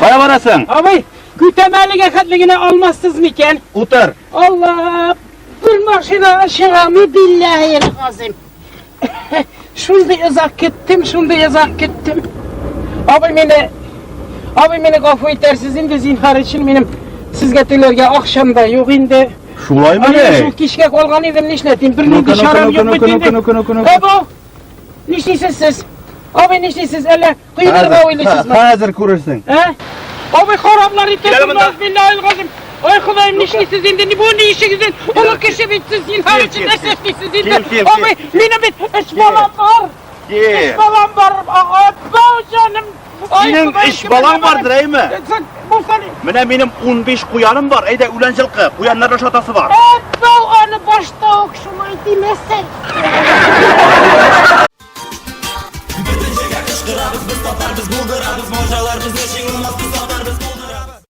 Kaya varasın? Abi, gütemellik akatligini almazsınız mı iken? Otur. Allah! Bir maşına aşağı mı billahi el-azim. Şunda yazak gittim. Abi beni kapı itersiz indi zinhar için benim sizge tülerge akşamda yok indi. Şulay mı Abi ne? şu kişkek olgan idim nişletim. Birinin dışarım yok bitindi. Ebo! Nişlisiz siz. Abi nişlisiz elle kıyıdırga oylisiz mi? Hazır kurursun. He? Abi haraplar itetilmez billahi el-azim. Ay Kudayım nişlisiz indi, bu ne işi güzel. Onu kişi bitsiz zinhar için eseflisiz indi. Abi benim bir iş balam var. İş balam var. Abo canım. Senin iş balan vardır ey mi? Bu seni. Benim 15 kuyanım var. Eyde ülencilki. Kuyanların şatası var. Abo onu başta okşumayı demezsen. Kışkırarız biz tatarız bulgararız Moncalarımız eşin olmaz